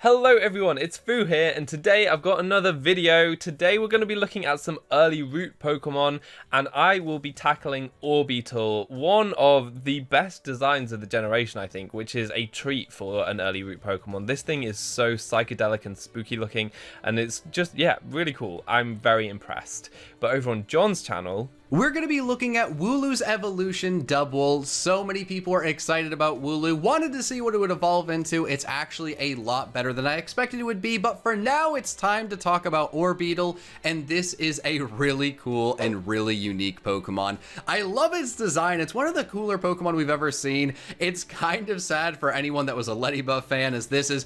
Hello everyone, it's Fu here, and today I've got another video. Today we're going to be looking at some early root Pokemon, and I will be tackling Orbeetle, one of the best designs of the generation, I think, which is a treat for an early root Pokemon. This thing is so psychedelic and spooky looking, and it's just, yeah, really cool. I'm very impressed. But over on John's channel, we're going to be looking at Wooloo's evolution double. So many people are excited about Wooloo, wanted to see what it would evolve into. It's actually a lot better than I expected it would be, but for now it's time to talk about Orbeetle, and this is a really cool and really unique Pokemon. I love its design. It's one of the cooler Pokemon we've ever seen. It's kind of sad for anyone that was a ladybug fan, as this is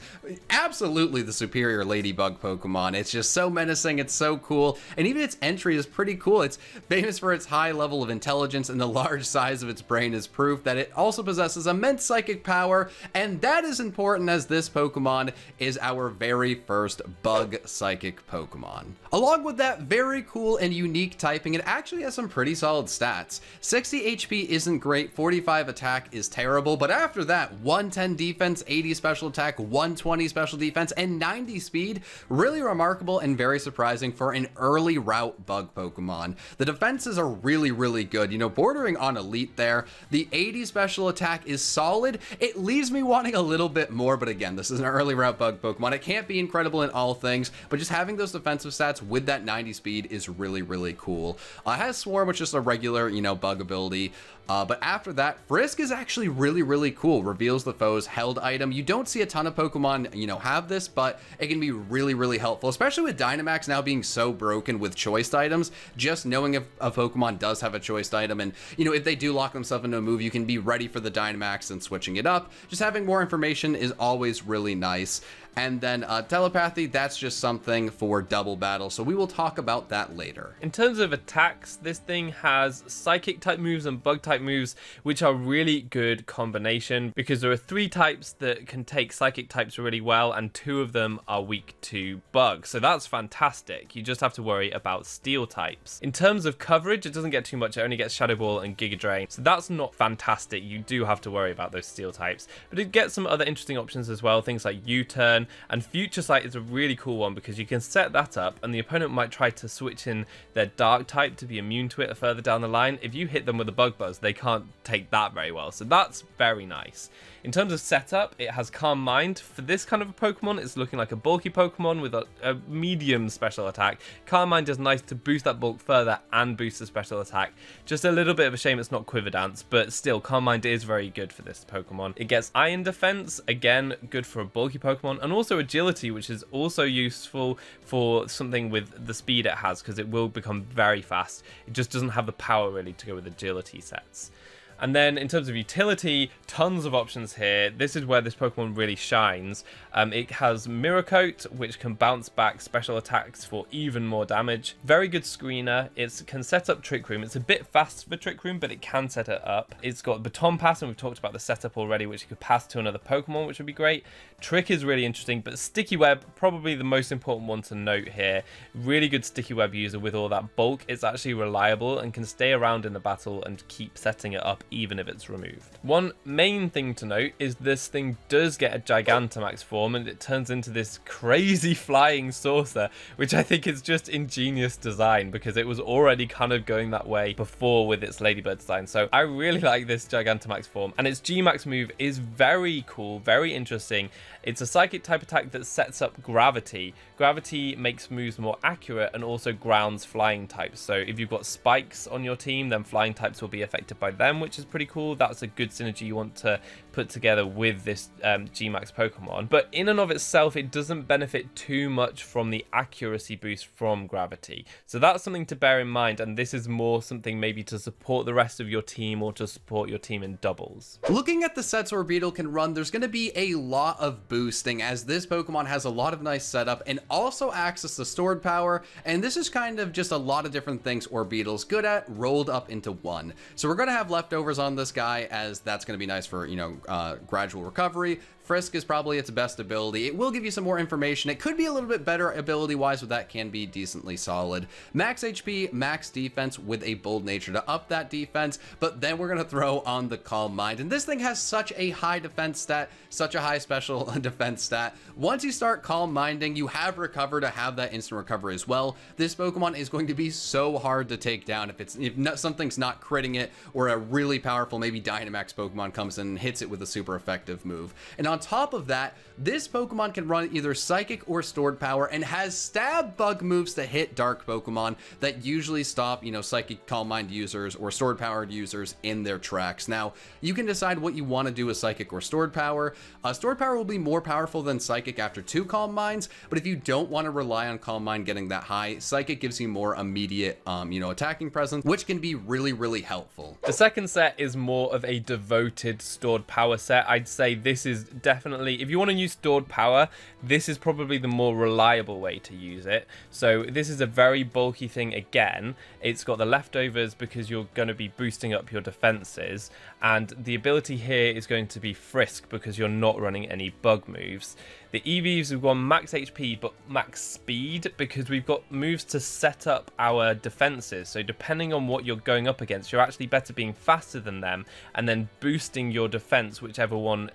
absolutely the superior ladybug Pokemon. It's just so menacing, it's so cool, and even its entry is pretty cool. It's famous for its high level of intelligence, and the large size of its brain is proof that it also possesses immense psychic power, and that is important as this Pokemon is our very first bug psychic Pokemon. Along with that very cool and unique typing, it actually has some pretty solid stats. 60 HP isn't great, 45 attack is terrible, but after that, 110 defense, 80 special attack, 120 special defense, and 90 speed. Really remarkable and very surprising for an early route bug Pokemon. The defenses are really good, you know, bordering on elite there. The 80 special attack is solid. It leaves me wanting a little bit more, but again, this is an early route bug Pokemon. It can't be incredible in all things, but just having those defensive stats with that 90 speed is really cool. It has Swarm, which is just a regular, you know, bug ability. But after that, Frisk is actually really cool. Reveals the foe's held item. You don't see a ton of Pokemon, you know, have this, but it can be really helpful, especially with Dynamax now being so broken with choiced items. Just knowing if a Pokemon does have a choiced item, and, you know, if they do lock themselves into a move, you can be ready for the Dynamax and switching it up. Just having more information is always really nice. And then telepathy, that's just something for double battle, so we will talk about that later. in terms of attacks, this thing has psychic type moves and bug type moves, which are really good combination, because there are 3 types that can take psychic types really well, and 2 of them are weak to bug, so that's fantastic. You just have to worry about steel types. In terms of coverage, it doesn't get too much. It only gets Shadow Ball and Giga Drain, so that's not fantastic. You do have to worry about those steel types, but it gets some other interesting options as well, things like U-turn. And Future Sight is a really cool one, because you can set that up and the opponent might try to switch in their dark type to be immune to it further down the line. If you hit them with a Bug Buzz, they can't take that very well, so that's very nice. In terms of setup, it has Calm Mind. For this kind of a Pokemon, it's looking like a bulky Pokemon with a medium special attack. Calm Mind is nice to boost that bulk further and boost the special attack. Just a little bit of a shame it's not Quiver Dance, but still, Calm Mind is very good for this Pokemon. It gets Iron Defense, again, good for a bulky Pokemon, and also Agility, which is also useful for something with the speed it has, because it will become very fast. It just doesn't have the power really to go with Agility sets. And then in terms of utility, tons of options here. This is where this Pokemon really shines. It has Mirror Coat, which can bounce back special attacks for even more damage. Very good screener. It can set up Trick Room. It's a bit fast for Trick Room, but it can set it up. It's got Baton Pass, and we've talked about the setup already, which you could pass to another Pokemon, which would be great. Trick is really interesting, but Sticky Web, probably the most important one to note here. Really good Sticky Web user with all that bulk. It's actually reliable and can stay around in the battle and keep setting it up even if it's removed. One main thing to note is this thing does get a Gigantamax form, and it turns into this crazy flying saucer, which I think is just ingenious design, because it was already kind of going that way before with its ladybird design. So I really like this Gigantamax form, and its G-Max move is very cool, very interesting. It's a psychic type attack that sets up Gravity. Gravity makes moves more accurate and also grounds flying types. So if you've got spikes on your team, then flying types will be affected by them, which is pretty cool. That's a good synergy you want to put together with this G-Max Pokemon. But in and of itself, it doesn't benefit too much from the accuracy boost from Gravity. So that's something to bear in mind, and this is more something maybe to support the rest of your team or to support your team in doubles. Looking at the sets Orbeetle can run, there's going to be a lot of boosting, as this Pokemon has a lot of nice setup and also access to stored power, and this is kind of just a lot of different things Orbeetle's good at rolled up into one. So we're going to have leftovers on this guy, as that's going to be nice for, you know, gradual recovery. Frisk is probably its best ability. It will give you some more information. It could be a little bit better ability-wise, but that can be decently solid. Max HP, max defense with a bold nature to up that defense, but then we're going to throw on the Calm Mind. And this thing has such a high defense stat, such a high special defense stat. Once you start Calm Minding, you have Recover to have that instant recovery as well. This Pokemon is going to be so hard to take down if something's not critting it, or a really powerful, maybe Dynamax Pokemon comes in and hits it with a super effective move. And on top of that, this Pokemon can run either Psychic or Stored Power and has Stab Bug moves to hit Dark Pokemon that usually stop, Psychic Calm Mind users or Stored Powered users in their tracks. Now, you can decide what you want to do with Psychic or Stored Power. Stored Power will be more powerful than Psychic after 2 Calm Minds, but if you don't want to rely on Calm Mind getting that high, Psychic gives you more immediate, attacking presence, which can be really, really helpful. The second set is more of a devoted Stored Power set. I'd say this is definitely, if you want to use Stored Power, this is probably the more reliable way to use it. So this is a very bulky thing again. It's got the leftovers because you're going to be boosting up your defenses, and the ability here is going to be Frisk because you're not running any bug moves. The EVs, we've got max HP but max speed because we've got moves to set up our defenses. So depending on what you're going up against, you're actually better being faster than them and then boosting your defense, whichever one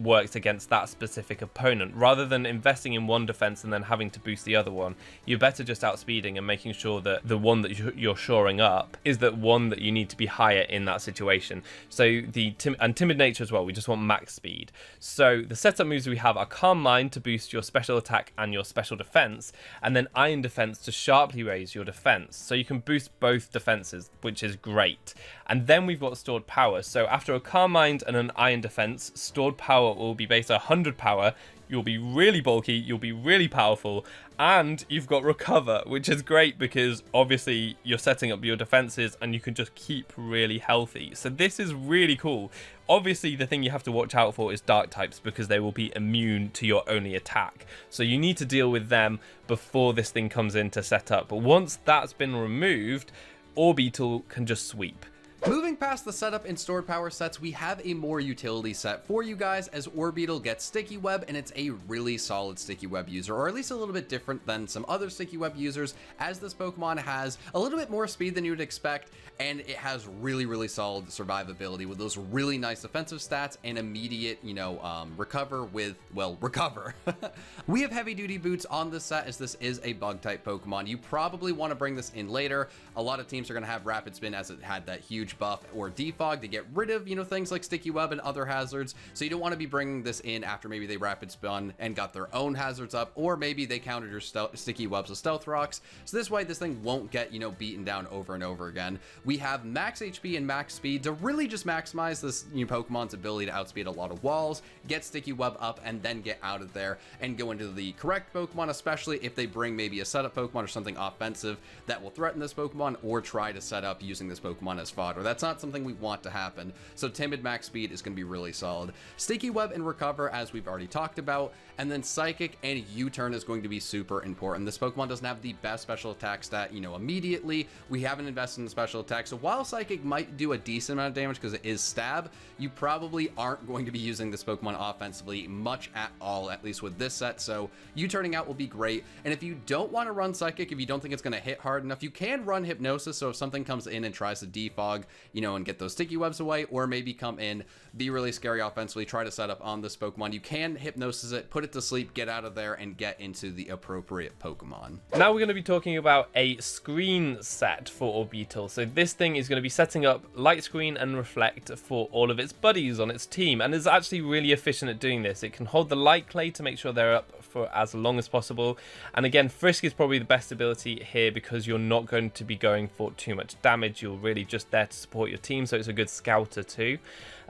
works against that specific opponent. Rather than investing in one defense and then having to boost the other one, you're better just outspeeding and making sure that the one that you're shoring up is that one that you need to be higher in that situation. So and Timid Nature as well, we just want max speed. So the setup moves we have are Calm Mind to boost your special attack and your special defense, and then Iron Defense to sharply raise your defense. So you can boost both defenses, which is great. And then we've got Stored Power. So after a Calm Mind and an Iron Defense, Stored Power will be based on 100 power. You'll be really bulky, you'll be really powerful, and you've got Recover, which is great because obviously you're setting up your defenses and you can just keep really healthy. So this is really cool. Obviously, the thing you have to watch out for is Dark types because they will be immune to your only attack. So you need to deal with them before this thing comes in to set up. But once that's been removed, Orbeetle can just sweep. Moving past the setup and stored power sets, we have a more utility set for you guys as Orbeetle gets Sticky Web, and it's a really solid Sticky Web user, or at least a little bit different than some other Sticky Web users, as this Pokemon has a little bit more speed than you would expect, and it has really, really solid survivability with those really nice defensive stats and immediate, recover with, recover. We have heavy duty boots on this set as this is a bug type Pokemon. You probably want to bring this in later. A lot of teams are going to have Rapid Spin as it had that huge buff, or Defog to get rid of, things like Sticky Web and other hazards. So you don't want to be bringing this in after maybe they Rapid Spun and got their own hazards up, or maybe they countered your Sticky Webs with Stealth Rocks. So this way, this thing won't get, beaten down over and over again. We have max HP and max speed to really just maximize this new Pokemon's ability to outspeed a lot of walls, get Sticky Web up, and then get out of there and go into the correct Pokemon, especially if they bring maybe a setup Pokemon or something offensive that will threaten this Pokemon or try to set up using this Pokemon as fodder. That's not something we want to happen. So Timid max speed is going to be really solid. Sticky Web and Recover, as we've already talked about, and then Psychic and U-Turn is going to be super important. This Pokemon doesn't have the best special attack stat, immediately. We haven't invested in the special attack, so while Psychic might do a decent amount of damage because it is stab, you probably aren't going to be using this Pokemon offensively much at all, at least with this set, so U-Turning out will be great. And if you don't want to run Psychic, if you don't think it's going to hit hard enough, you can run Hypnosis, so if something comes in and tries to defog, and get those Sticky Webs away, or maybe come in, be really scary offensively, try to set up on this Pokemon, you can Hypnosis it, put it to sleep, get out of there, and get into the appropriate Pokemon. Now we're going to be talking about a screen set for Orbeetle. So this thing is going to be setting up Light Screen and Reflect for all of its buddies on its team, and is actually really efficient at doing this. It can hold the Light Clay to make sure they're up for as long as possible, and again, Frisk is probably the best ability here because you're not going to be going for too much damage. You're really just there to support your team, so it's a good scouter too.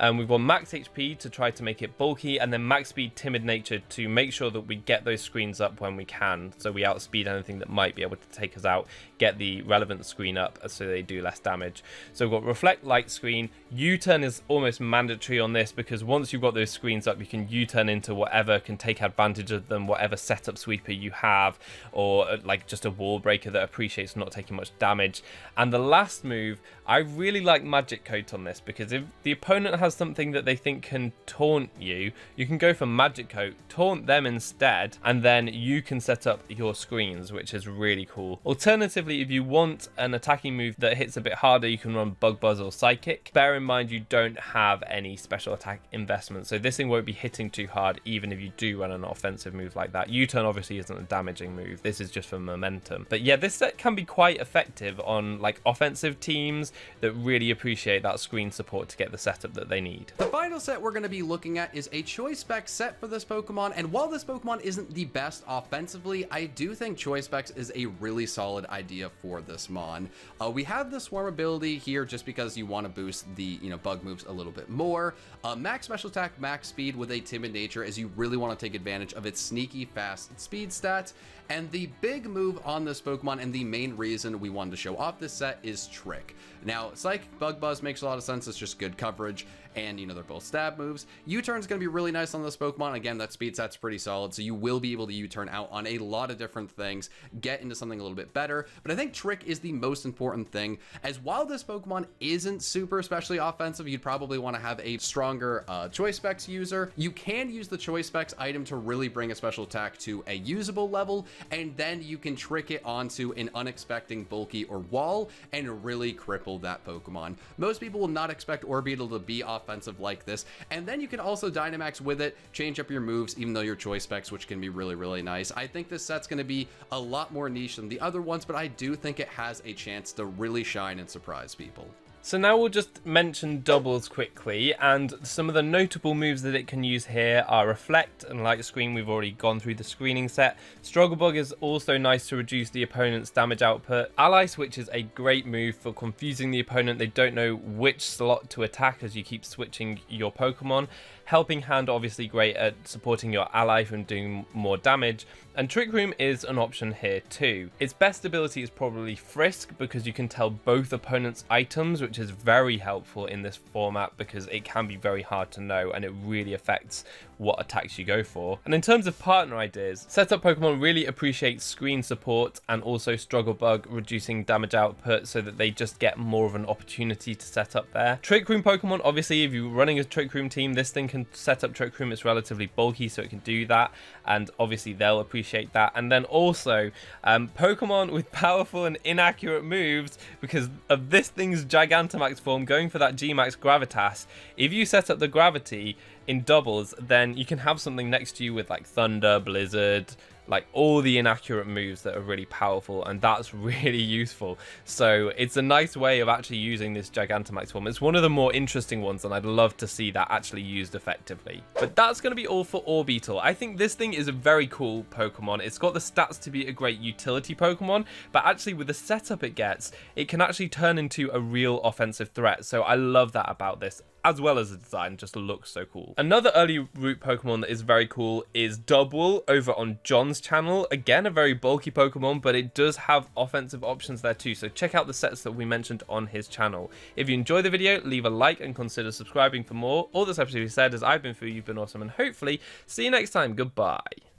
We've got max HP to try to make it bulky, and then max speed, Timid Nature to make sure that we get those screens up when we can, so we outspeed anything that might be able to take us out, get the relevant screen up so they do less damage. So we've got Reflect, Light Screen. U-Turn is almost mandatory on this because once you've got those screens up, you can U-Turn into whatever can take advantage of them, whatever setup sweeper you have, or like just a wall breaker that appreciates not taking much damage. And the last move, I really like Magic Coat on this, because if the opponent has something that they think can taunt you, you can go for Magic Coat, taunt them instead, and then you can set up your screens, which is really cool. Alternatively, if you want an attacking move that hits a bit harder, you can run Bug Buzz or Psychic. Bear in mind you don't have any special attack investment, so this thing won't be hitting too hard even if you do run an offensive move like that. U-turn obviously isn't a damaging move, this is just for momentum. But yeah, this set can be quite effective on like offensive teams that really appreciate that screen support to get the setup that they need. The final set we're going to be looking at is a Choice Specs set for this Pokemon, and while this Pokemon isn't the best offensively, I do think Choice Specs is a really solid idea for this Mon. We have the Swarm ability here just because you want to boost the bug moves a little bit more. Max special attack, max speed with a timid nature, as you really want to take advantage of its sneaky fast speed stats. And the big move on this Pokemon, and the main reason we wanted to show off this set, is Trick. Now, Psychic Bug Buzz makes a lot of sense, it's just good coverage, and they're both stab moves. U-turn is going to be really nice on this Pokemon. Again, that speed set's pretty solid, so you will be able to U-turn out on a lot of different things, get into something a little bit better. But I think Trick is the most important thing, as while this Pokemon isn't super especially offensive, you'd probably want to have a stronger Choice Specs user. You can use the Choice Specs item to really bring a special attack to a usable level, and then you can trick it onto an unexpected bulky or wall and really cripple that Pokemon. Most people will not expect Orbeetle to be offensive like this, and then you can also Dynamax with it, change up your moves, even though your Choice Specs, which can be really, really nice. I think this set's going to be a lot more niche than the other ones, but I do think it has a chance to really shine and surprise people. So now we'll just mention doubles quickly, and some of the notable moves that it can use here are Reflect and Light Screen. We've already gone through the screening set. Struggle Bug is also nice to reduce the opponent's damage output. Ally Switch is a great move for confusing the opponent. They don't know which slot to attack as you keep switching your Pokemon. Helping Hand, obviously great at supporting your ally from doing more damage. And Trick Room is an option here too. Its best ability is probably Frisk, because you can tell both opponents' items, which is very helpful in this format because it can be very hard to know and it really affects what attacks you go for. And in terms of partner ideas, setup Pokemon really appreciate screen support and also Struggle Bug reducing damage output so that they just get more of an opportunity to set up there. Trick Room Pokemon, obviously if you're running a Trick Room team, this thing can set up Trick Room. It's relatively bulky, so it can do that, and obviously they'll appreciate that. And then also Pokemon with powerful and inaccurate moves, because of this thing's Gigantamax form going for that G-Max Gravitas. If you set up the Gravity in doubles, then you can have something next to you with like Thunder, Blizzard, like all the inaccurate moves that are really powerful, and that's really useful. So it's a nice way of actually using this Gigantamax form. It's one of the more interesting ones, and I'd love to see that actually used effectively. But that's going to be all for Orbeetle. I think this thing is a very cool Pokemon. It's got the stats to be a great utility Pokemon, but actually with the setup it gets, it can actually turn into a real offensive threat. So I love that about this, as well as the design just looks so cool. Another early route Pokemon that is very cool is Double over on John's channel. Again, a very bulky Pokemon, but it does have offensive options there too, so check out the sets that we mentioned on his channel. If you enjoyed the video, leave a like and consider subscribing for more. All this episode said is I've been Fu, you've been awesome, and hopefully see you next time. Goodbye.